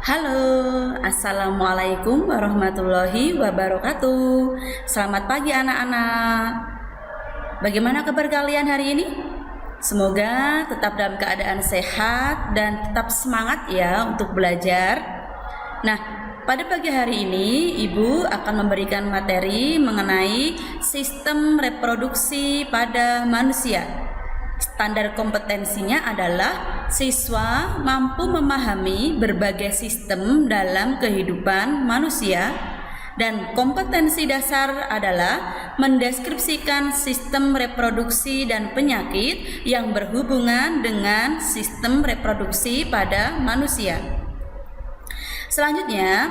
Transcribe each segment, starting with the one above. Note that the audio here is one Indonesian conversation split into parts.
Halo, Assalamualaikum warahmatullahi wabarakatuh. Selamat pagi anak-anak. Bagaimana kabar kalian hari ini? Semoga tetap dalam keadaan sehat dan tetap semangat ya untuk belajar. Nah, pada pagi hari ini Ibu akan memberikan materi mengenai sistem reproduksi pada manusia. Standar kompetensinya adalah siswa mampu memahami berbagai sistem dalam kehidupan manusia, dan kompetensi dasar adalah mendeskripsikan sistem reproduksi dan penyakit yang berhubungan dengan sistem reproduksi pada manusia. Selanjutnya,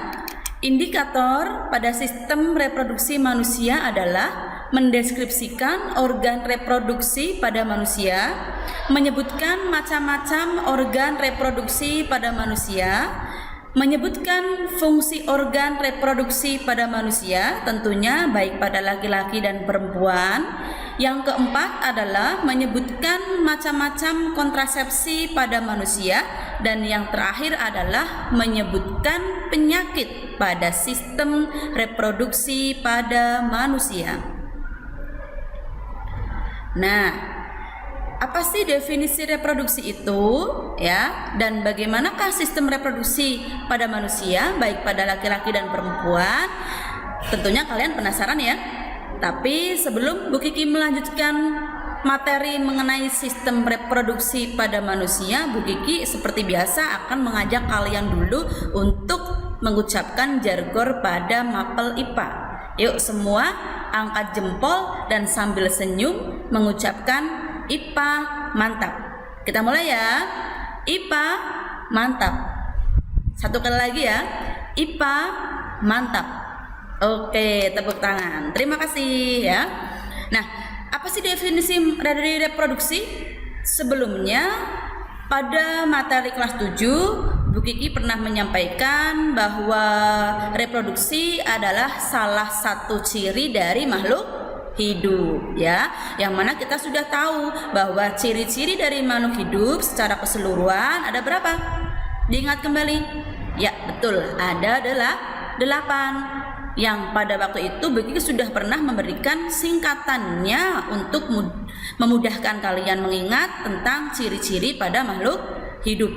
indikator pada sistem reproduksi manusia adalah mendeskripsikan organ reproduksi pada manusia, menyebutkan macam-macam organ reproduksi pada manusia, menyebutkan fungsi organ reproduksi pada manusia, tentunya baik pada laki-laki dan perempuan. Yang keempat adalah menyebutkan macam-macam kontrasepsi pada manusia, dan yang terakhir adalah menyebutkan penyakit pada sistem reproduksi pada manusia. Nah, apa sih definisi reproduksi itu ya, dan bagaimanakah sistem reproduksi pada manusia baik pada laki-laki dan perempuan? Tentunya kalian penasaran ya. Tapi sebelum Bu Kiki melanjutkan materi mengenai sistem reproduksi pada manusia, Bu Kiki seperti biasa akan mengajak kalian dulu untuk mengucapkan jargon pada mapel IPA. Yuk semua angkat jempol dan sambil senyum mengucapkan IPA mantap. Kita mulai ya. IPA mantap. Satu kali lagi ya. IPA mantap. Oke, tepuk tangan. Terima kasih ya. Nah, apa sih definisi dari reproduksi? Sebelumnya pada materi kelas 7 Bu Kiki pernah menyampaikan bahwa reproduksi adalah salah satu ciri dari makhluk hidup ya, yang mana kita sudah tahu bahwa ciri-ciri dari makhluk hidup secara keseluruhan ada berapa? Diingat kembali? Ya betul, ada 8, yang pada waktu itu Bu Kiki sudah pernah memberikan singkatannya untuk memudahkan kalian mengingat tentang ciri-ciri pada makhluk hidup.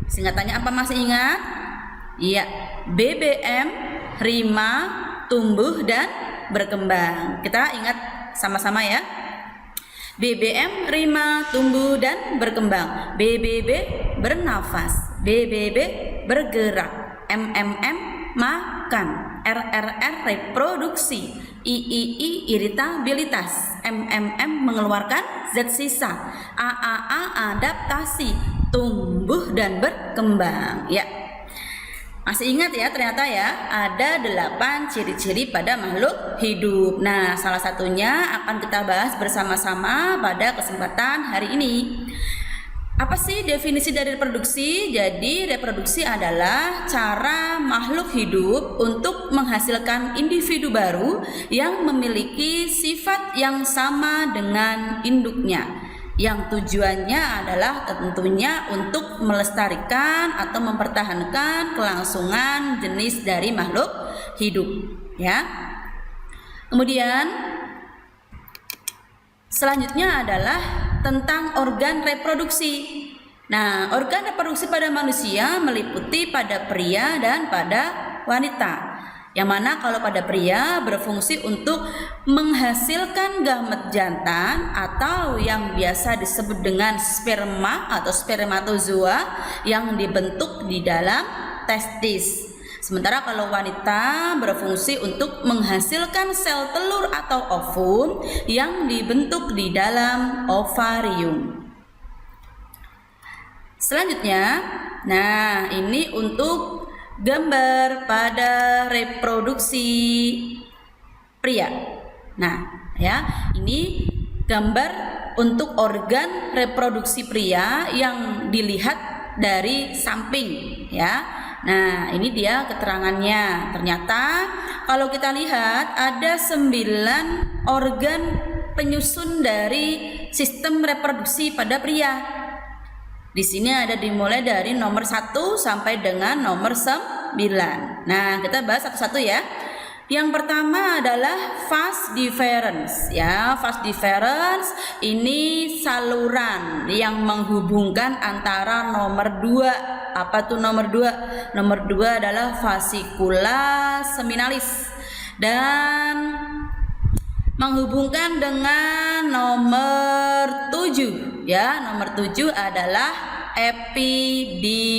Singkatannya apa, masih ingat? Iya, BBM, rima, tumbuh dan berkembang. Kita ingat sama-sama ya. BBM, rima, tumbuh dan berkembang. BBB, bernafas. BBB, bergerak. MMM, makan. RRR, reproduksi. III, iritabilitas. MMM, mengeluarkan zat sisa. AAA, adaptasi. Tumbuh dan berkembang ya. Masih ingat ya, ternyata ya ada 8 ciri-ciri pada makhluk hidup. Nah, salah satunya akan kita bahas bersama-sama pada kesempatan hari ini. Apa sih definisi dari reproduksi? Jadi reproduksi adalah cara makhluk hidup untuk menghasilkan individu baru yang memiliki sifat yang sama dengan induknya, yang tujuannya adalah tentunya untuk melestarikan atau mempertahankan kelangsungan jenis dari makhluk hidup ya. Kemudian selanjutnya adalah tentang organ reproduksi. Nah, organ reproduksi pada manusia meliputi pada pria dan pada wanita. Yang mana kalau pada pria berfungsi untuk menghasilkan gamet jantan atau yang biasa disebut dengan sperma atau spermatozoa yang dibentuk di dalam testis. Sementara kalau wanita berfungsi untuk menghasilkan sel telur atau ovum yang dibentuk di dalam ovarium. Selanjutnya, nah ini untuk gambar pada reproduksi pria. Nah, ya, ini gambar untuk organ reproduksi pria yang dilihat dari samping, ya. Nah, ini dia keterangannya. Ternyata kalau kita lihat ada 9 organ penyusun dari sistem reproduksi pada pria. Di sini ada dimulai dari nomor 1 sampai dengan nomor 9. Nah, kita bahas satu-satu ya. Yang pertama adalah fast difference ya. Fast difference ini saluran yang menghubungkan antara nomor 2. Apa tuh nomor 2? Nomor 2 adalah fascicula seminalis dan menghubungkan dengan nomor 7 ya. Nomor 7 adalah epididymis.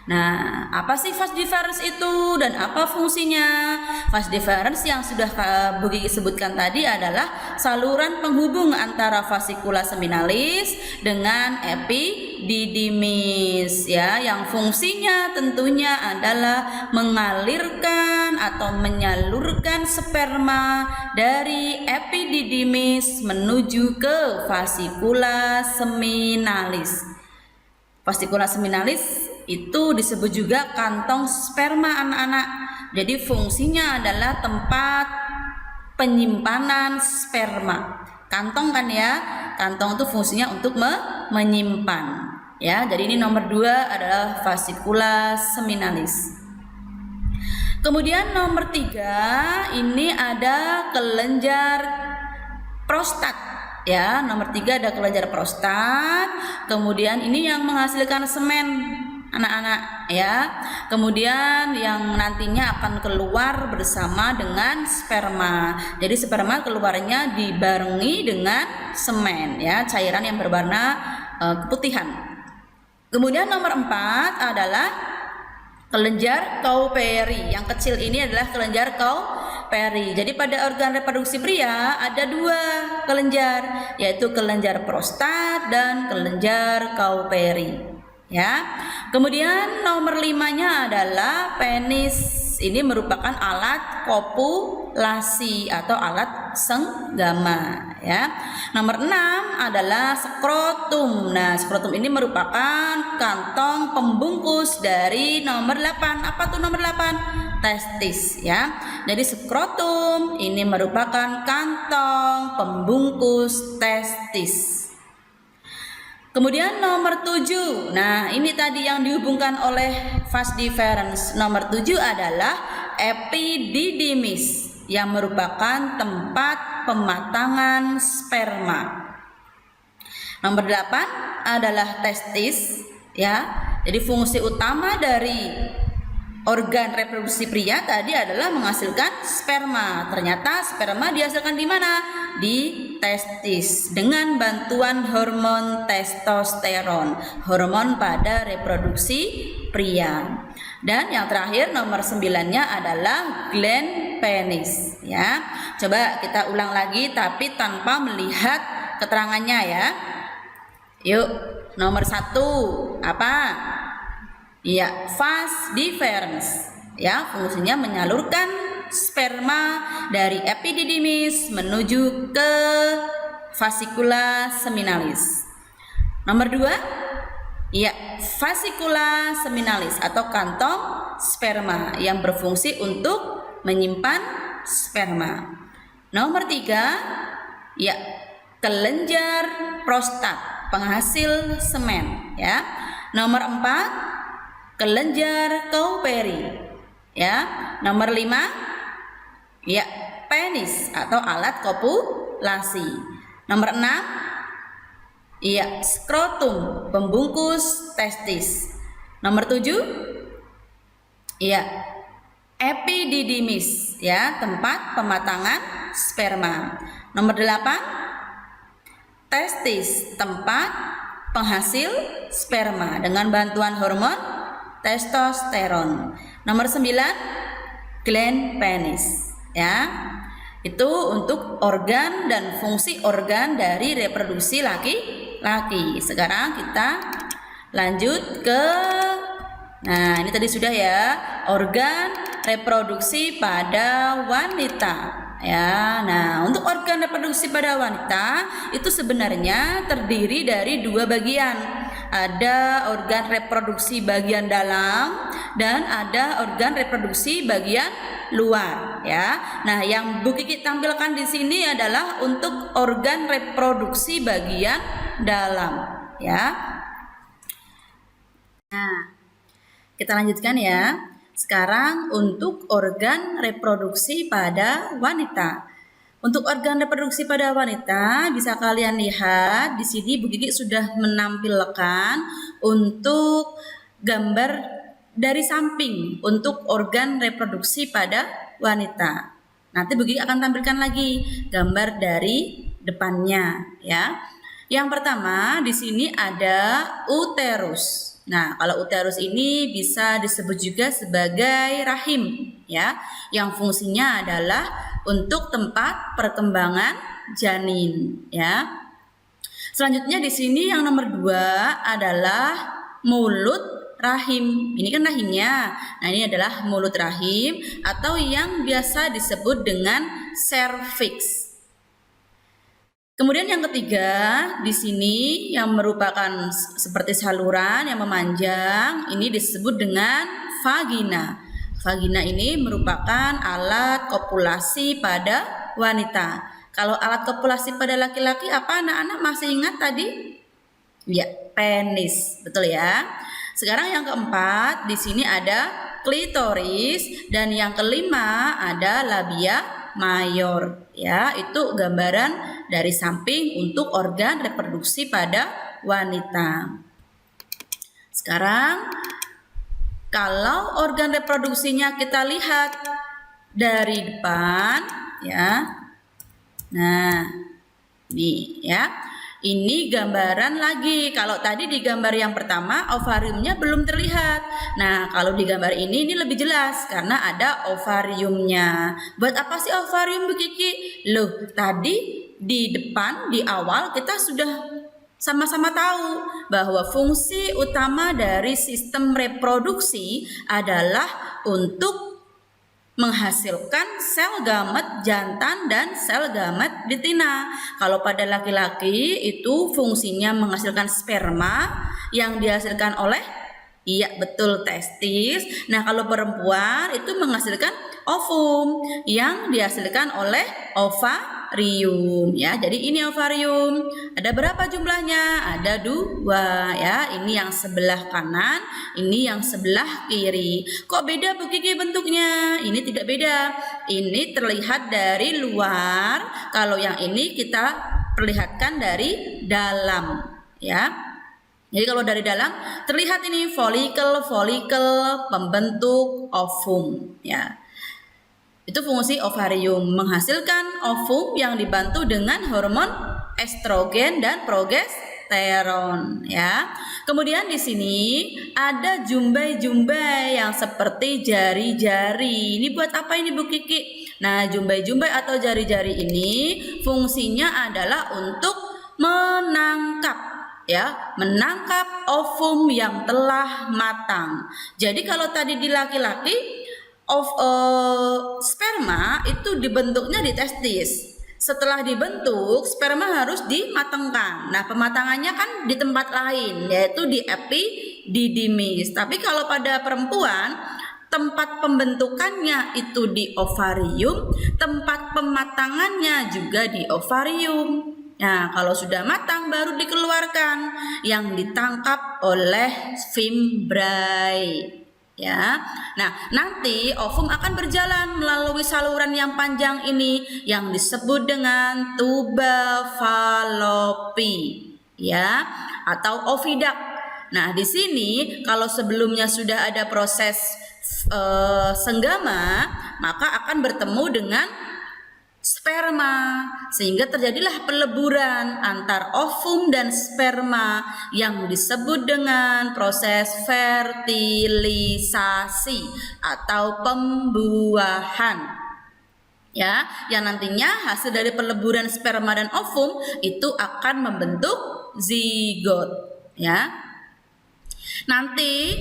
Nah, apa sih fast difference itu dan apa fungsinya? Fast difference yang sudah Bu Kiki sebutkan tadi adalah saluran penghubung antara fascicula seminalis dengan epididymis ya, yang fungsinya tentunya adalah mengalirkan atau menyalurkan sperma dari epididymis menuju ke fascicula seminalis. Fascicula seminalis itu disebut juga kantong sperma anak-anak. Jadi fungsinya adalah tempat penyimpanan sperma. Kantong kan ya, kantong itu fungsinya untuk menyimpan ya. Jadi ini nomor 2 adalah fascicula seminalis. Kemudian nomor 3 ini ada kelenjar prostat ya. Nomor 3 ada kelenjar prostat. Kemudian ini yang menghasilkan semen anak-anak ya. Kemudian yang nantinya akan keluar bersama dengan sperma. Jadi sperma keluarnya dibarengi dengan semen ya, cairan yang berwarna keputihan. Kemudian nomor 4 adalah kelenjar Cowperry. Yang kecil ini adalah kelenjar Cowperry. Jadi pada organ reproduksi pria ada 2 kelenjar, yaitu kelenjar prostat dan kelenjar Cowperry ya. Kemudian nomor 5-nya adalah penis. Ini merupakan alat kopulasi atau alat senggama ya. Nomor 6 adalah skrotum. Nah, skrotum ini merupakan kantong pembungkus dari nomor 8. Apa tuh nomor 8? Testis ya. Jadi skrotum ini merupakan kantong pembungkus testis. Kemudian nomor 7. Nah, ini tadi yang dihubungkan oleh fast difference. Nomor 7 adalah epididymis yang merupakan tempat pematangan sperma. Nomor 8 adalah testis ya. Jadi fungsi utama dari organ reproduksi pria tadi adalah menghasilkan sperma. Ternyata sperma dihasilkan di mana? Di testis dengan bantuan hormon testosteron, hormon pada reproduksi pria. Dan yang terakhir nomor 9-nya adalah gland penis ya. Coba kita ulang lagi tapi tanpa melihat keterangannya ya. Yuk, nomor 1 apa? Iya, fast difference ya, fungsinya menyalurkan sperma dari epididymis menuju ke fascicula seminalis. Nomor 2, ya, fascicula seminalis atau kantong sperma yang berfungsi untuk menyimpan sperma. Nomor 3, ya, kelenjar prostat penghasil semen ya. Nomor 4, kelenjar Cowperry ya. Nomor 5, ya, penis atau alat kopulasi. Nomor 6, ya, skrotum pembungkus testis. Nomor 7, ya, epididymis ya, tempat pematangan sperma. Nomor 8, testis, tempat penghasil sperma dengan bantuan hormon testosteron. Nomor 9, gland penis ya. Itu untuk organ dan fungsi organ dari reproduksi laki-laki. Sekarang kita lanjut ke, nah ini tadi sudah ya, organ reproduksi pada wanita ya. Nah, untuk organ reproduksi pada wanita itu sebenarnya terdiri dari 2 bagian. Ada organ reproduksi bagian dalam dan ada organ reproduksi bagian luar ya. Nah, yang Bu Kiki tampilkan di sini adalah untuk organ reproduksi bagian dalam ya. Nah, kita lanjutkan ya. Sekarang untuk organ reproduksi pada wanita. Untuk organ reproduksi pada wanita bisa kalian lihat di sini Bu Gigi sudah menampilkan untuk gambar dari samping untuk organ reproduksi pada wanita. Nanti Bu Gigi akan tampilkan lagi gambar dari depannya ya. Yang pertama di sini ada uterus. Nah, kalau uterus ini bisa disebut juga sebagai rahim ya, yang fungsinya adalah untuk tempat perkembangan janin ya. Selanjutnya di sini yang nomor 2 adalah mulut rahim. Ini kan rahimnya. Nah, ini adalah mulut rahim atau yang biasa disebut dengan serviks. Kemudian yang ketiga di sini yang merupakan seperti saluran yang memanjang, ini disebut dengan vagina. Vagina ini merupakan alat kopulasi pada wanita. Kalau alat kopulasi pada laki-laki apa anak-anak masih ingat tadi? Ya, penis, betul ya. Sekarang yang keempat di sini ada klitoris dan yang kelima ada labia mayor ya, itu gambaran dari samping untuk organ reproduksi pada wanita. Sekarang kalau organ reproduksinya kita lihat dari depan ya. Nah, ini ya. Ini gambaran lagi. Kalau tadi di gambar yang pertama ovariumnya belum terlihat. Nah, kalau di gambar ini lebih jelas karena ada ovariumnya. Buat apa sih ovarium Bu Kiki? Loh, tadi di depan di awal kita sudah sama-sama tahu bahwa fungsi utama dari sistem reproduksi adalah untuk menghasilkan sel gamet jantan dan sel gamet betina. Kalau pada laki-laki itu fungsinya menghasilkan sperma yang dihasilkan oleh, iya betul, testis. Nah, kalau perempuan itu menghasilkan ovum yang dihasilkan oleh ovarium ya. Jadi ini ovarium. Ada berapa jumlahnya? Ada 2 ya. Ini yang sebelah kanan, ini yang sebelah kiri. Kok beda Bu Kiki bentuknya? Ini tidak beda. Ini terlihat dari luar. Kalau yang ini kita perlihatkan dari dalam ya. Jadi kalau dari dalam terlihat ini folikel pembentuk ovum ya. Itu fungsi ovarium, menghasilkan ovum yang dibantu dengan hormon estrogen dan progesteron ya. Kemudian di sini ada jumbai-jumbai yang seperti jari-jari. Ini buat apa ini Bu Kiki? Nah, jumbai-jumbai atau jari-jari ini fungsinya adalah untuk menangkap ya, menangkap ovum yang telah matang. Jadi kalau tadi di laki-laki sperma itu dibentuknya di testis. Setelah dibentuk, sperma harus dimatangkan. Nah, pematangannya kan di tempat lain, yaitu di epididymis. Tapi kalau pada perempuan, tempat pembentukannya itu di ovarium, tempat pematangannya juga di ovarium. Nah, kalau sudah matang baru dikeluarkan yang ditangkap oleh fimbriae. Ya, nah nanti ovum akan berjalan melalui saluran yang panjang ini yang disebut dengan tuba fallopi, ya, atau oviduct. Nah di sini kalau sebelumnya sudah ada proses senggama, maka akan bertemu dengan sperma sehingga terjadilah peleburan antar ovum dan sperma yang disebut dengan proses fertilisasi atau pembuahan ya, yang nantinya hasil dari peleburan sperma dan ovum itu akan membentuk zigot ya. Nanti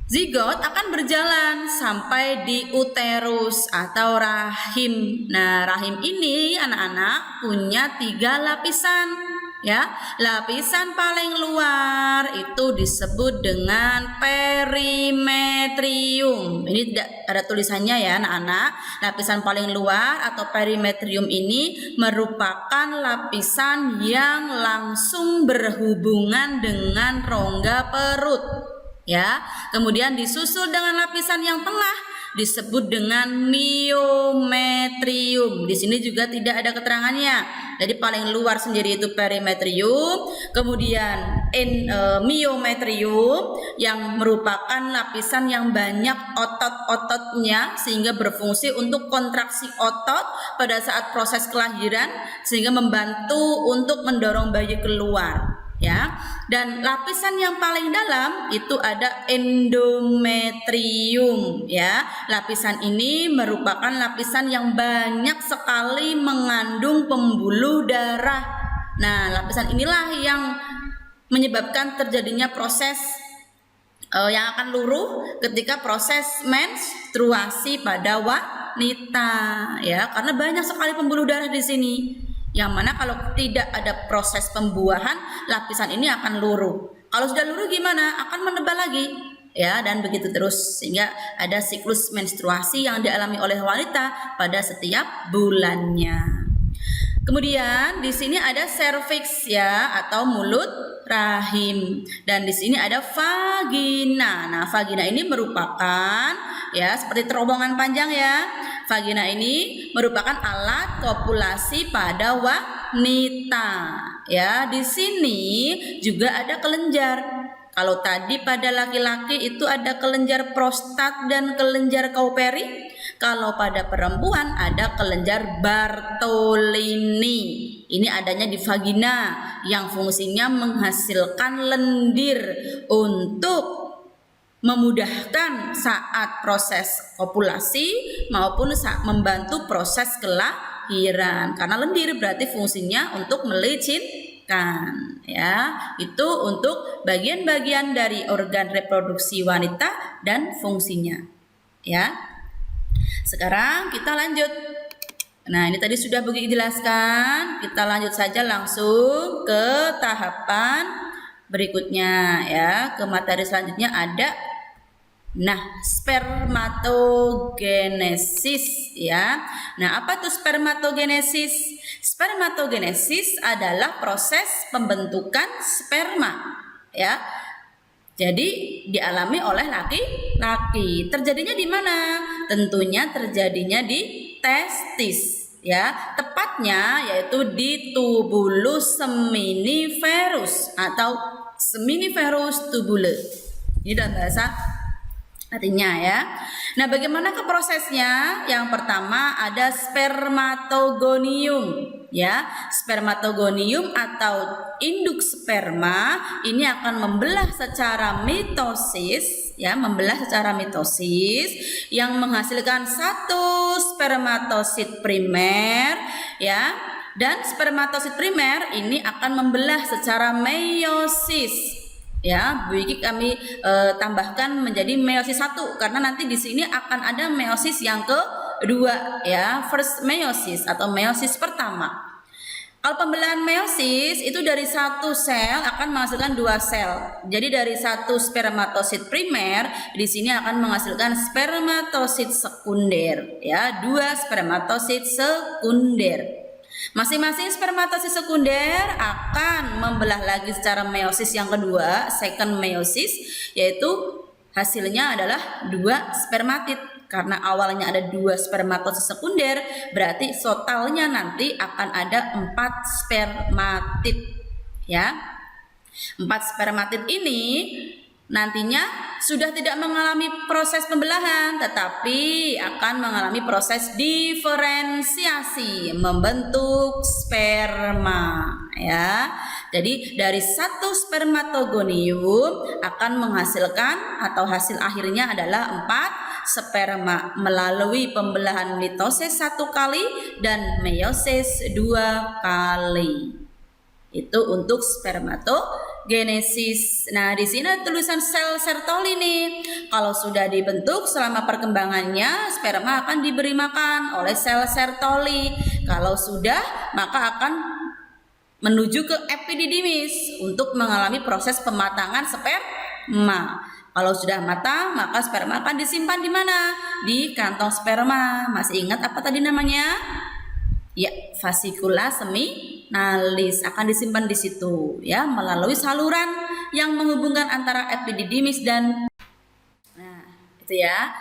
zigot akan berjalan sampai di uterus atau rahim. Nah, rahim ini anak-anak punya 3 lapisan Ya, lapisan paling luar itu disebut dengan perimetrium. Ini tidak ada tulisannya ya anak-anak. Lapisan paling luar atau perimetrium ini merupakan lapisan yang langsung berhubungan dengan rongga perut. Ya, kemudian disusul dengan lapisan yang tengah disebut dengan myometrium. Di sini juga tidak ada keterangannya. Jadi paling luar sendiri itu perimetrium, kemudian myometrium yang merupakan lapisan yang banyak otot-ototnya sehingga berfungsi untuk kontraksi otot pada saat proses kelahiran sehingga membantu untuk mendorong bayi keluar. Ya, dan lapisan yang paling dalam itu ada endometrium. Ya, lapisan ini merupakan lapisan yang banyak sekali mengandung pembuluh darah. Nah, lapisan inilah yang menyebabkan terjadinya proses yang akan luruh ketika proses menstruasi pada wanita. Ya, karena banyak sekali pembuluh darah di sini. Yang mana kalau tidak ada proses pembuahan, lapisan ini akan luruh. Kalau sudah luruh gimana? Akan menebal lagi. Ya, dan begitu terus sehingga ada siklus menstruasi yang dialami oleh wanita pada setiap bulannya. Kemudian di sini ada serviks ya atau mulut rahim dan di sini ada vagina. Nah, vagina ini merupakan ya seperti terowongan panjang ya. Vagina ini merupakan alat kopulasi pada wanita. Ya, di sini juga ada kelenjar. Kalau tadi pada laki-laki itu ada kelenjar prostat dan kelenjar Kauperi. Kalau pada perempuan ada kelenjar Bartolini. Ini adanya di vagina yang fungsinya menghasilkan lendir untuk memudahkan saat proses kopulasi maupun saat membantu proses kelahiran. Karena lendir berarti fungsinya untuk melicinkan ya. Itu untuk bagian-bagian dari organ reproduksi wanita dan fungsinya. Ya. Sekarang kita lanjut. Nah, ini tadi sudah begitu dijelaskan. Kita lanjut saja langsung ke tahapan berikutnya ya. Ke materi selanjutnya ada spermatogenesis ya. Nah, apa tuh spermatogenesis? Spermatogenesis adalah proses pembentukan sperma ya. Jadi dialami oleh laki-laki. Terjadinya di mana? Tentunya terjadinya di testis ya. Tepatnya yaitu di tubulus seminiferus atau seminiferus tubule. Ini dalam bahasa artinya ya. Nah, bagaimana ke prosesnya? Yang pertama ada spermatogonium ya. Spermatogonium atau induk sperma ini akan membelah secara mitosis ya, membelah secara mitosis yang menghasilkan satu spermatosit primer ya. Dan spermatosit primer ini akan membelah secara meiosis. Ya, Bu Iki kami tambahkan menjadi meiosis 1 karena nanti di sini akan ada meiosis yang kedua ya, first meiosis atau meiosis pertama. Kalau pembelahan meiosis itu dari satu sel akan menghasilkan 2 sel. Jadi dari satu spermatosit primer di sini akan menghasilkan spermatosit sekunder ya, 2 spermatosit sekunder. Masing-masing spermatosit sekunder akan membelah lagi secara meiosis yang kedua, second meiosis, yaitu hasilnya adalah 2 spermatid. Karena awalnya ada 2 spermatosit sekunder, berarti totalnya nanti akan ada 4 spermatid. Ya, 4 spermatid ini nantinya sudah tidak mengalami proses pembelahan tetapi akan mengalami proses diferensiasi membentuk sperma ya. Jadi dari satu spermatogonium akan menghasilkan atau hasil akhirnya adalah 4 sperma melalui pembelahan mitosis 1 kali dan meiosis 2 kali. Itu untuk spermatogenesis. Nah, di sini ada tulisan sel Sertoli nih. Kalau sudah dibentuk selama perkembangannya, sperma akan diberi makan oleh sel Sertoli. Kalau sudah, maka akan menuju ke epididymis untuk mengalami proses pematangan sperma. Kalau sudah matang, maka sperma akan disimpan di mana? Di kantong sperma. Masih ingat apa tadi namanya? Ya, fascicula seminalis akan disimpan di situ ya, melalui saluran yang menghubungkan antara epididymis dan itu ya.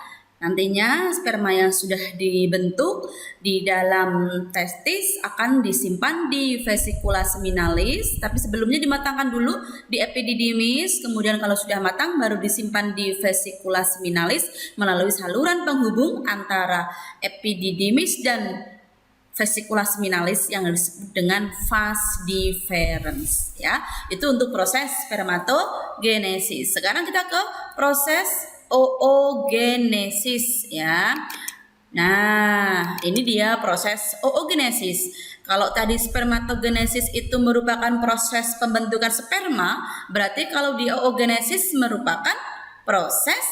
Nantinya sperma yang sudah dibentuk di dalam testis akan disimpan di vesicula seminalis, tapi sebelumnya dimatangkan dulu di epididymis, kemudian kalau sudah matang baru disimpan di vesicula seminalis melalui saluran penghubung antara epididymis dan vesicula seminalis yang disebut dengan vas deferens ya. Itu untuk proses spermatogenesis. Sekarang kita ke proses oogenesis ya. Nah, ini dia proses oogenesis. Kalau tadi spermatogenesis itu merupakan proses pembentukan sperma, berarti kalau di oogenesis merupakan proses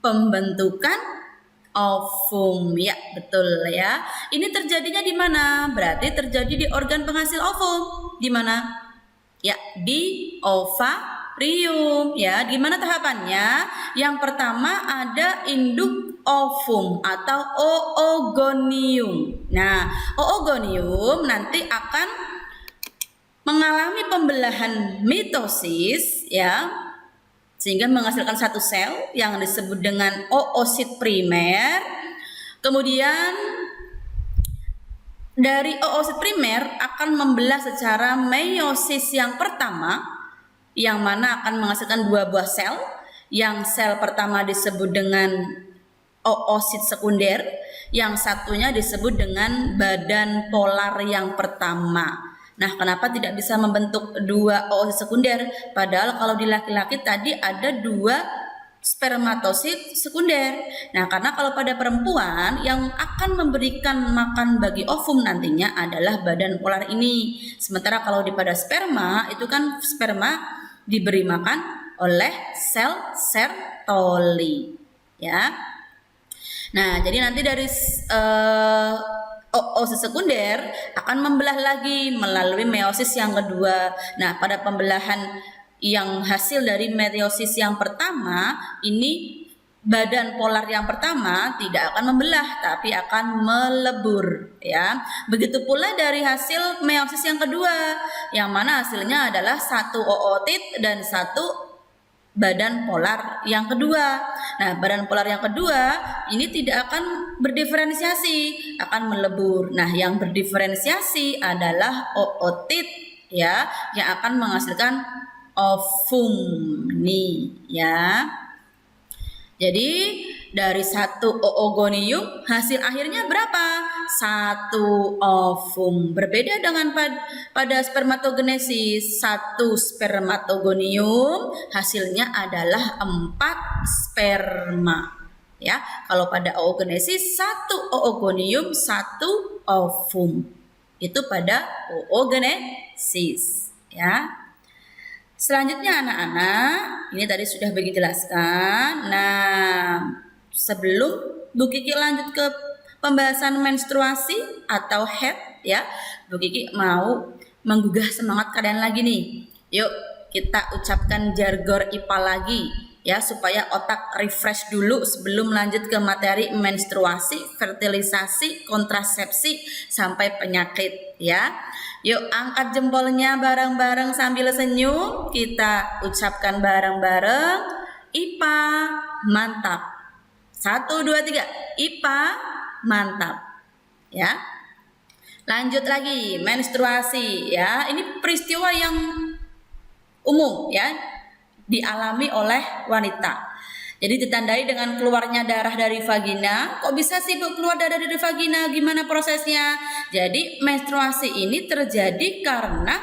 pembentukan ovum. Ya, betul ya. Ini terjadinya di mana? Berarti terjadi di organ penghasil ovum. Di mana? Ya, di ovarium ya. Gimana tahapannya? Yang pertama ada induk ovum atau oogonium. Nah, oogonium nanti akan mengalami pembelahan mitosis ya, sehingga menghasilkan satu sel yang disebut dengan oosit primer. Kemudian dari oosit primer akan membelah secara meiosis yang pertama, yang mana akan menghasilkan dua buah sel. Yang sel pertama disebut dengan oosit sekunder, yang satunya disebut dengan badan polar yang pertama. Nah, kenapa tidak bisa membentuk dua oosit sekunder? Padahal kalau di laki-laki tadi ada dua spermatosit sekunder. Nah, karena kalau pada perempuan yang akan memberikan makan bagi ovum nantinya adalah badan polar ini. Sementara kalau pada sperma itu kan sperma diberi makan oleh sel Sertoli ya. Nah, jadi nanti dari oosit sekunder akan membelah lagi melalui meiosis yang kedua. Nah, pada pembelahan yang hasil dari meiosis yang pertama ini, badan polar yang pertama tidak akan membelah tapi akan melebur ya. Begitu pula dari hasil meiosis yang kedua, yang mana hasilnya adalah satu ootit dan satu badan polar yang kedua. Nah, badan polar yang kedua ini tidak akan berdiferensiasi, akan melebur. Nah, yang berdiferensiasi adalah ootit ya, yang akan menghasilkan ovum nih ya. Jadi dari satu oogonium hasil akhirnya berapa? Satu ovum. Berbeda dengan pada spermatogenesis, satu spermatogonium hasilnya adalah 4 sperma. Ya, kalau pada oogenesis satu oogonium, satu ovum. Itu pada oogenesis ya. Selanjutnya anak-anak, ini tadi sudah Begi jelaskan. Nah, sebelum Bu Kiki lanjut ke pembahasan menstruasi atau head ya, Bu Kiki mau menggugah semangat kalian lagi nih. Yuk kita ucapkan jargon IPA lagi ya, supaya otak refresh dulu sebelum lanjut ke materi menstruasi, fertilisasi, kontrasepsi sampai penyakit ya. Yuk angkat jempolnya bareng-bareng sambil senyum. Kita ucapkan bareng-bareng IPA mantap. 1, 2, 3 IPA mantap ya. Lanjut lagi menstruasi ya. Ini peristiwa yang umum ya, dialami oleh wanita. Jadi ditandai dengan keluarnya darah dari vagina. Kok bisa sih Bu keluar darah dari vagina? Gimana prosesnya? Jadi menstruasi ini terjadi karena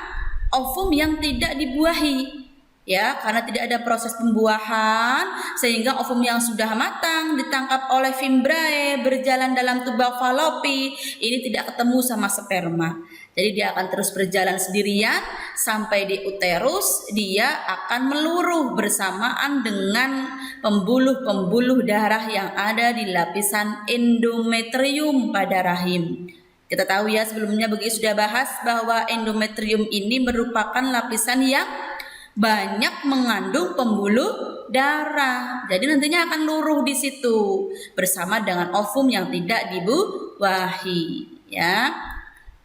ovum yang tidak dibuahi. Ya, karena tidak ada proses pembuahan sehingga ovum yang sudah matang ditangkap oleh fimbriae berjalan dalam tuba Fallopi ini tidak ketemu sama sperma. Jadi dia akan terus berjalan sendirian sampai di uterus. Dia akan meluruh bersamaan dengan pembuluh-pembuluh darah yang ada di lapisan endometrium pada rahim. Kita tahu ya sebelumnya begitu sudah bahas bahwa endometrium ini merupakan lapisan yang banyak mengandung pembuluh darah. Jadi nantinya akan luruh di situ bersama dengan ovum yang tidak dibuahi, ya.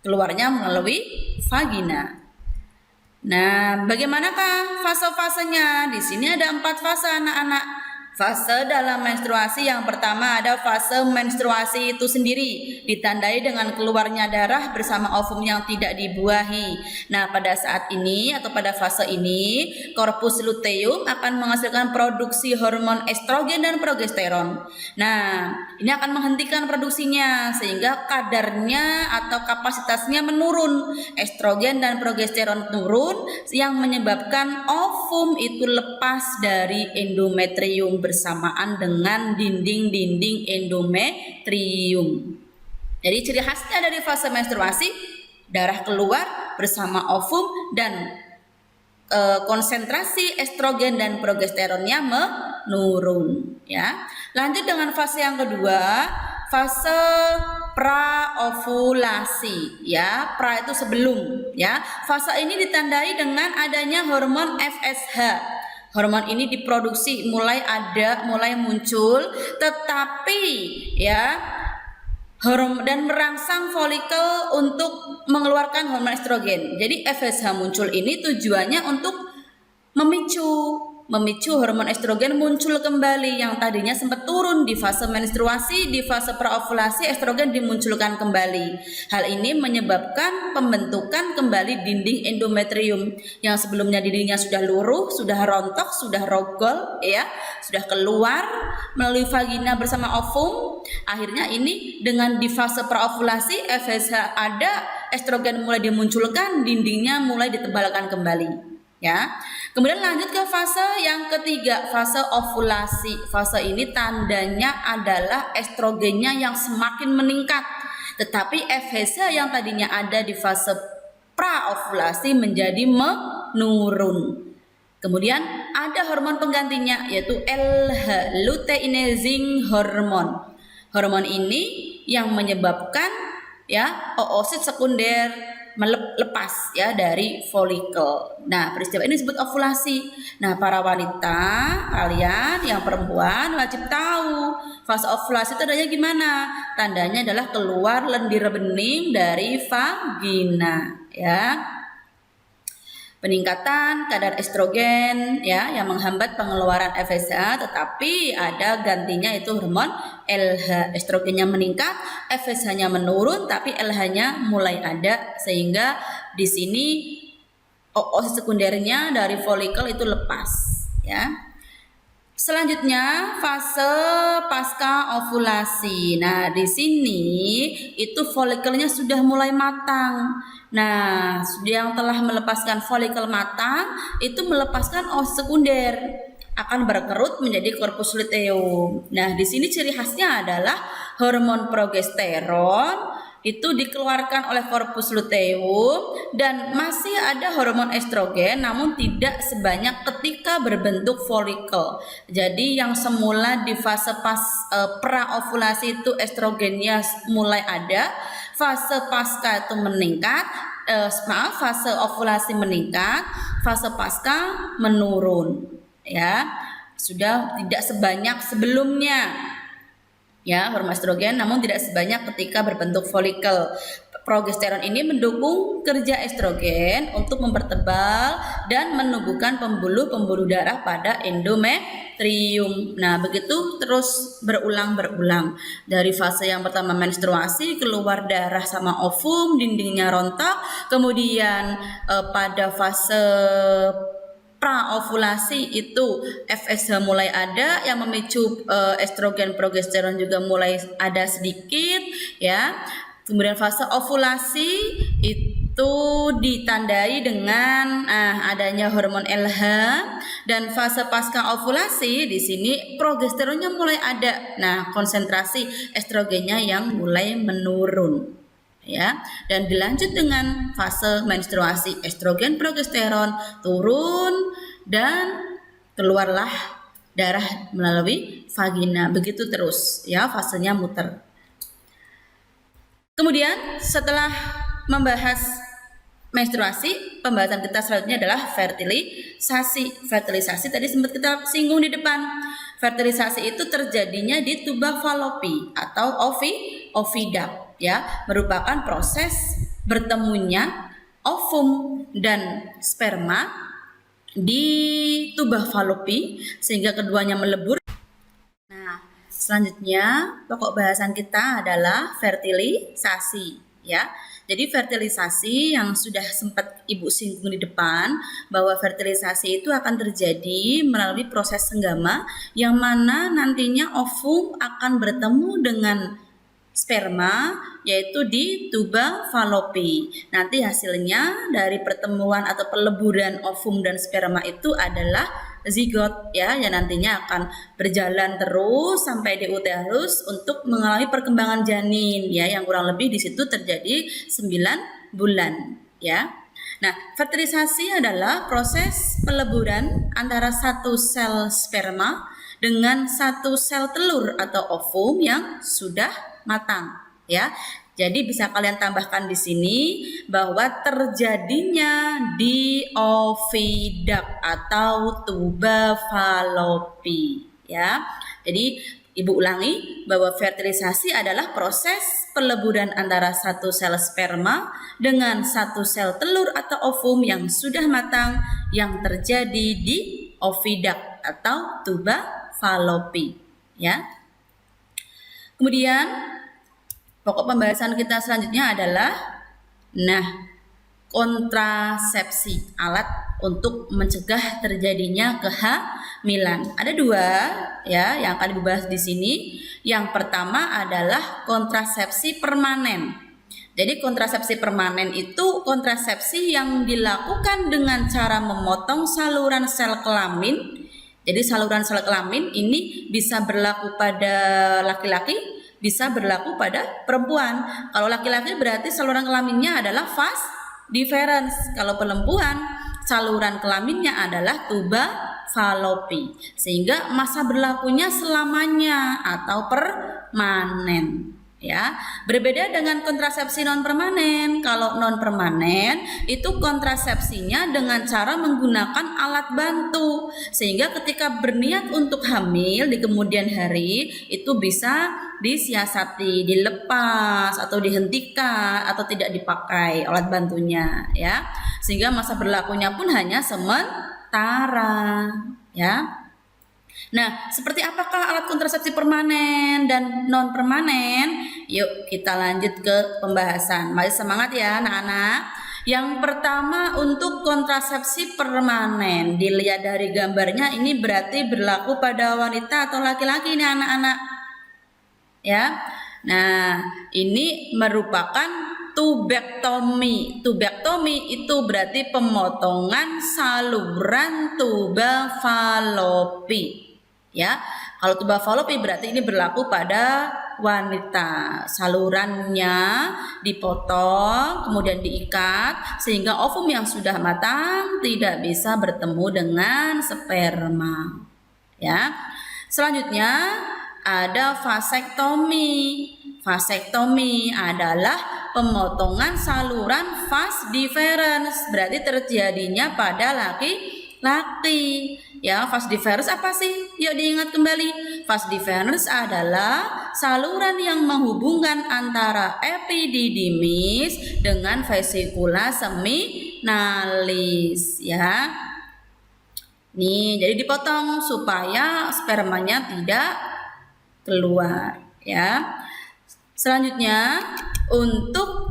Keluarnya melalui vagina. Nah, bagaimanakah fase-fasenya? Di sini ada 4 fase anak-anak. Fase dalam menstruasi yang pertama ada fase menstruasi itu sendiri, ditandai dengan keluarnya darah bersama ovum yang tidak dibuahi. Nah, pada saat ini atau pada fase ini, korpus luteum akan menghasilkan produksi hormon estrogen dan progesteron. Nah, ini akan menghentikan produksinya sehingga kadarnya atau kapasitasnya menurun. Estrogen dan progesteron turun yang menyebabkan ovum itu lepas dari endometrium bersamaan dengan dinding-dinding endometrium. Jadi ciri khasnya dari fase menstruasi, darah keluar bersama ovum dan konsentrasi estrogen dan progesteronnya menurun, ya. Lanjut dengan fase yang kedua, fase praovulasi, ya. Pra itu sebelum, ya. Fase ini ditandai dengan adanya hormon FSH. Hormon ini diproduksi mulai muncul, tetapi ya dan merangsang folikel untuk mengeluarkan hormon estrogen. Jadi FSH muncul ini tujuannya untuk memicu hormon estrogen muncul kembali yang tadinya sempat turun di fase menstruasi, di fase praovulasi estrogen dimunculkan kembali. Hal ini menyebabkan pembentukan kembali dinding endometrium yang sebelumnya dindingnya sudah luruh, sudah rontok, sudah rogol, ya, sudah keluar melalui vagina bersama ovum. Akhirnya ini dengan di fase praovulasi FSH ada, estrogen mulai dimunculkan, dindingnya mulai ditebalkan kembali. Ya, kemudian lanjut ke fase yang ketiga, fase ovulasi. Fase ini tandanya adalah estrogennya yang semakin meningkat, tetapi FSH yang tadinya ada di fase praovulasi menjadi menurun. Kemudian ada hormon penggantinya yaitu LH, luteinizing hormon. Hormon ini yang menyebabkan ya oosit sekunder melepas ya dari folikel. Nah, peristiwa ini disebut ovulasi. Nah, para wanita, kalian yang perempuan wajib tahu fase ovulasi itu adanya gimana? Tandanya adalah keluar lendir bening dari vagina, ya. Peningkatan kadar estrogen ya yang menghambat pengeluaran FSH, tetapi ada gantinya itu hormon LH. Estrogennya meningkat, FSH-nya menurun, tapi LH-nya mulai ada sehingga di sini oosit sekundernya dari folikel itu lepas, ya. Selanjutnya fase pasca ovulasi. Nah, di sini itu folikelnya sudah mulai matang. Nah, yang telah melepaskan folikel matang itu melepaskan oosit sekunder, akan berkerut menjadi korpus luteum. Nah, di sini ciri khasnya adalah hormon progesteron itu dikeluarkan oleh korpus luteum dan masih ada hormon estrogen namun tidak sebanyak ketika berbentuk folikel. Jadi yang semula di fase praovulasi itu estrogennya mulai ada, fase pasca itu meningkat, fase ovulasi meningkat, fase pasca menurun, ya. Sudah tidak sebanyak sebelumnya. Ya, hormon estrogen namun tidak sebanyak ketika berbentuk folikel. Progesteron ini mendukung kerja estrogen untuk mempertebal dan menumbuhkan pembuluh-pembuluh darah pada endometrium. Nah, begitu terus berulang dari fase yang pertama menstruasi, keluar darah sama ovum, dindingnya rontok, kemudian pada fase praovulasi itu FSH mulai ada yang memicu estrogen progesteron juga mulai ada sedikit, ya. Kemudian fase ovulasi itu ditandai dengan adanya hormon LH, dan fase pasca ovulasi di sini progesteronnya mulai ada. Nah, konsentrasi estrogennya yang mulai menurun, ya. Dan dilanjut dengan fase menstruasi, estrogen progesteron turun dan keluarlah darah melalui vagina. Begitu terus, ya, fasenya muter. Kemudian setelah membahas menstruasi, pembahasan kita selanjutnya adalah fertilisasi. Fertilisasi tadi sempat kita singgung di depan. Fertilisasi itu terjadinya di tuba falopi atau oviduct, ya, merupakan proses bertemunya ovum dan sperma di tuba falopi sehingga keduanya melebur. Nah, selanjutnya pokok bahasan kita adalah fertilisasi, ya. Jadi fertilisasi yang sudah sempat Ibu singgung di depan, bahwa fertilisasi itu akan terjadi melalui proses senggama yang mana nantinya ovum akan bertemu dengan sperma, yaitu di tuba falopi. Nanti hasilnya dari pertemuan atau peleburan ovum dan sperma itu adalah zigot, ya, yang nantinya akan berjalan terus sampai di uterus untuk mengalami perkembangan janin, ya, yang kurang lebih di situ terjadi 9 bulan, ya. Nah, fertilisasi adalah proses peleburan antara satu sel sperma dengan satu sel telur atau ovum yang sudah matang, ya. Jadi bisa kalian tambahkan di sini bahwa terjadinya di oviduct atau tuba falopi, ya. Jadi Ibu ulangi bahwa fertilisasi adalah proses peleburan antara satu sel sperma dengan satu sel telur atau ovum yang sudah matang yang terjadi di oviduct atau tuba falopi, ya. Kemudian pokok pembahasan kita selanjutnya adalah kontrasepsi, alat untuk mencegah terjadinya kehamilan. Ada 2, ya, yang akan dibahas di sini. Yang pertama adalah kontrasepsi permanen. Jadi kontrasepsi permanen itu kontrasepsi yang dilakukan dengan cara memotong saluran sel kelamin. Jadi saluran sel kelamin ini bisa berlaku pada laki-laki, bisa berlaku pada perempuan. Kalau laki-laki berarti saluran kelaminnya adalah vas deferens. Kalau perempuan saluran kelaminnya adalah tuba falopi. Sehingga masa berlakunya selamanya atau permanen, ya. Berbeda dengan kontrasepsi non permanen. Kalau non permanen itu kontrasepsinya dengan cara menggunakan alat bantu, sehingga ketika berniat untuk hamil di kemudian hari itu bisa disiasati, dilepas atau dihentikan atau tidak dipakai alat bantunya, ya. Sehingga masa berlakunya pun hanya sementara, ya. Nah, seperti apakah alat kontrasepsi permanen dan non permanen? Yuk kita lanjut ke pembahasan. Mari semangat ya anak-anak. Yang pertama untuk kontrasepsi permanen, dilihat dari gambarnya ini berarti berlaku pada wanita atau laki-laki nih anak-anak, ya. Nah, ini merupakan tubektomi. Tubektomi itu berarti pemotongan saluran tuba falopi, ya. Kalau tuba falopi berarti ini berlaku pada wanita. Salurannya dipotong kemudian diikat sehingga ovum yang sudah matang tidak bisa bertemu dengan sperma, ya. Selanjutnya ada vasektomi. Vasektomi adalah pemotongan saluran vas deferens, berarti terjadinya pada laki-laki, ya. Vas deferens apa sih? Yuk diingat kembali. Vas deferens adalah saluran yang menghubungkan antara epididymis dengan vesikula seminalis, ya. Nih, jadi dipotong supaya spermanya tidak keluar, ya. Selanjutnya untuk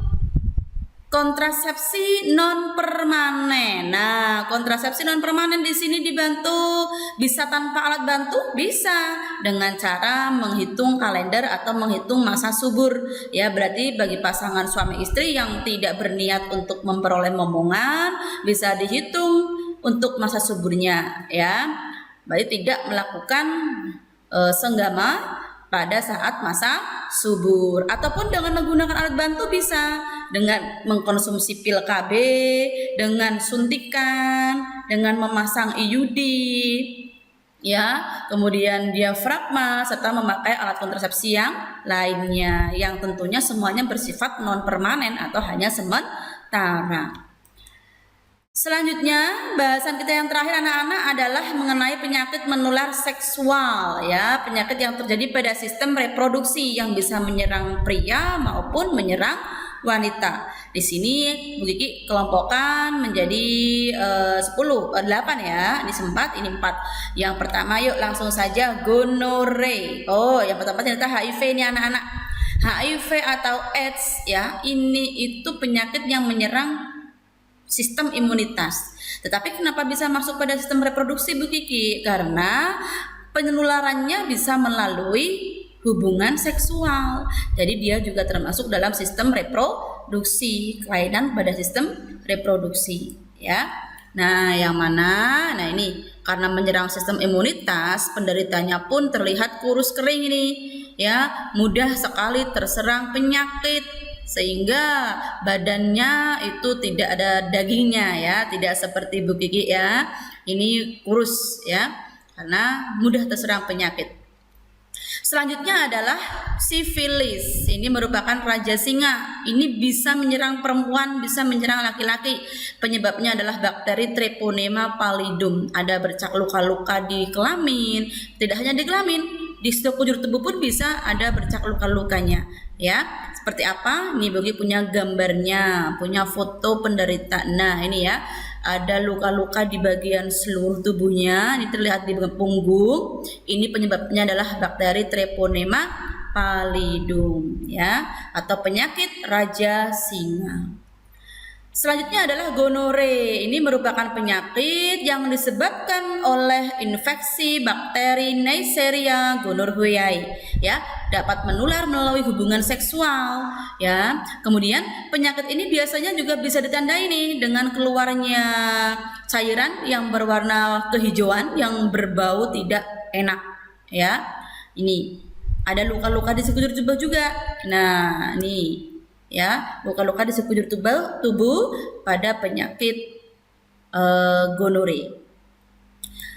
kontrasepsi non permanen. Nah, kontrasepsi non permanen di sini dibantu, bisa tanpa alat bantu, bisa dengan cara menghitung kalender atau menghitung masa subur, ya. Berarti bagi pasangan suami istri yang tidak berniat untuk memperoleh momongan bisa dihitung untuk masa suburnya, ya. Berarti tidak melakukan senggama pada saat masa subur, ataupun dengan menggunakan alat bantu bisa dengan mengkonsumsi pil KB, dengan suntikan, dengan memasang IUD, ya, kemudian diafragma serta memakai alat kontrasepsi yang lainnya yang tentunya semuanya bersifat non permanen atau hanya sementara. Selanjutnya, bahasan kita yang terakhir anak-anak adalah mengenai penyakit menular seksual ya, penyakit yang terjadi pada sistem reproduksi yang bisa menyerang pria maupun menyerang wanita. Di sini Bu Kiki kelompokkan menjadi 8 ya. Ini 4, ini 4. Yang pertama yuk langsung saja gonore. Oh, yang pertama ternyata HIV nih anak-anak. HIV atau AIDS ya, ini itu penyakit yang menyerang sistem imunitas. Tetapi kenapa bisa masuk pada sistem reproduksi Bu Kiki? Karena penularannya bisa melalui hubungan seksual. Jadi dia juga termasuk dalam sistem reproduksi, kelainan pada sistem reproduksi ya. Nah, yang mana? Nah, ini karena menyerang sistem imunitas, penderitanya pun terlihat kurus kering ini ya, mudah sekali terserang penyakit sehingga badannya itu tidak ada dagingnya ya, tidak seperti Bu Kiki ya. Ini kurus ya, karena mudah terserang penyakit. Selanjutnya adalah sifilis. Ini merupakan raja singa. Ini bisa menyerang perempuan, bisa menyerang laki-laki. Penyebabnya adalah bakteri Treponema pallidum. Ada bercak luka-luka di kelamin, tidak hanya di kelamin, di sekujur tubuh pun bisa ada bercak luka-lukanya ya. Seperti apa? Ini bagi punya gambarnya, punya foto penderita. Nah, ini ya. Ada luka-luka di bagian seluruh tubuhnya. Ini terlihat di punggung. Ini penyebabnya adalah bakteri Treponema pallidum ya, atau penyakit raja singa. Selanjutnya adalah gonore. Ini merupakan penyakit yang disebabkan oleh infeksi bakteri Neisseria gonorrhoeae ya, dapat menular melalui hubungan seksual ya. Kemudian penyakit ini biasanya juga bisa ditandai nih dengan keluarnya cairan yang berwarna kehijauan yang berbau tidak enak ya. Ini ada luka-luka di sekujur tubuh juga. Nah, nih ya, luka-luka di sekujur tubuh pada penyakit gonore.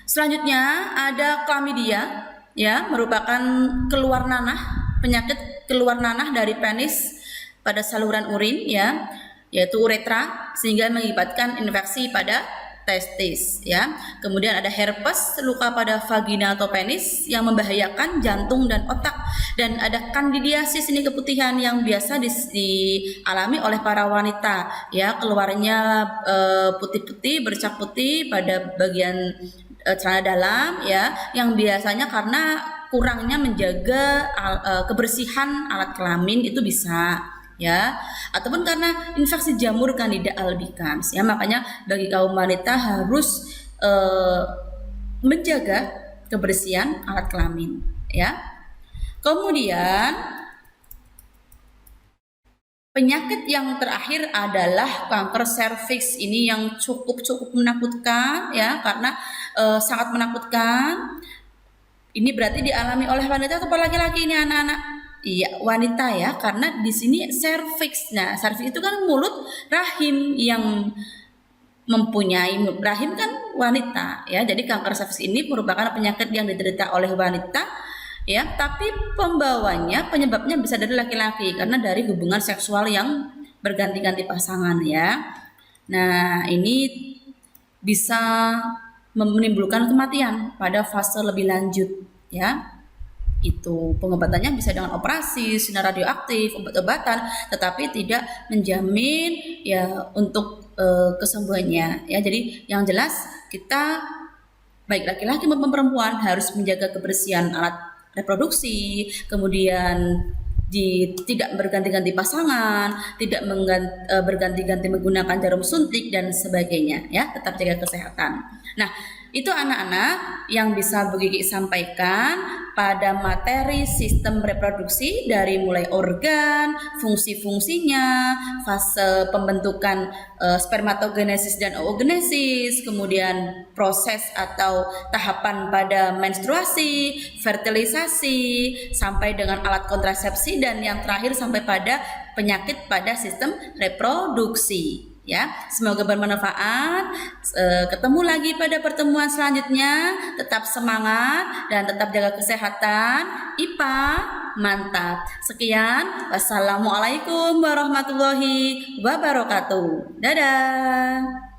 Selanjutnya ada chlamydia ya, merupakan keluar nanah, penyakit keluar nanah dari penis pada saluran urin ya, yaitu uretra, sehingga mengakibatkan infeksi pada testis ya. Kemudian ada herpes, luka pada vagina atau penis yang membahayakan jantung dan otak. Dan ada kandidiasis, ini keputihan yang biasa dialami oleh para wanita ya, keluarnya putih-putih, bercak putih pada bagian celana dalam ya, yang biasanya karena kurangnya menjaga kebersihan alat kelamin itu bisa ya, ataupun karena infeksi jamur Candida albicans ya. Makanya bagi kaum wanita harus menjaga kebersihan alat kelamin ya. Kemudian penyakit yang terakhir adalah kanker serviks. Ini yang cukup menakutkan ya, karena sangat menakutkan. Ini berarti dialami oleh wanita atau laki-laki ini anak-anak? Iya, wanita ya, karena di sini serviks. Nah, serviks itu kan mulut rahim, yang mempunyai rahim kan wanita ya. Jadi kanker serviks ini merupakan penyakit yang diderita oleh wanita ya, tapi penyebabnya bisa dari laki-laki karena dari hubungan seksual yang berganti-ganti pasangan ya. Nah, ini bisa menimbulkan kematian pada fase lebih lanjut ya. Itu pengobatannya bisa dengan operasi, sinar radioaktif, obat-obatan, tetapi tidak menjamin ya untuk kesembuhannya ya. Jadi yang jelas kita baik laki-laki maupun perempuan harus menjaga kebersihan alat reproduksi, kemudian tidak berganti-ganti pasangan, tidak berganti-ganti menggunakan jarum suntik dan sebagainya ya, tetap jaga kesehatan. Nah, itu anak-anak yang bisa Bu Kiki sampaikan pada materi sistem reproduksi, dari mulai organ, fungsi-fungsinya, fase pembentukan spermatogenesis dan oogenesis, kemudian proses atau tahapan pada menstruasi, fertilisasi, sampai dengan alat kontrasepsi, dan yang terakhir sampai pada penyakit pada sistem reproduksi ya. Semoga bermanfaat. Ketemu lagi pada pertemuan selanjutnya. Tetap semangat dan tetap jaga kesehatan. IPA mantap. Sekian. Wassalamualaikum warahmatullahi wabarakatuh. Dadah.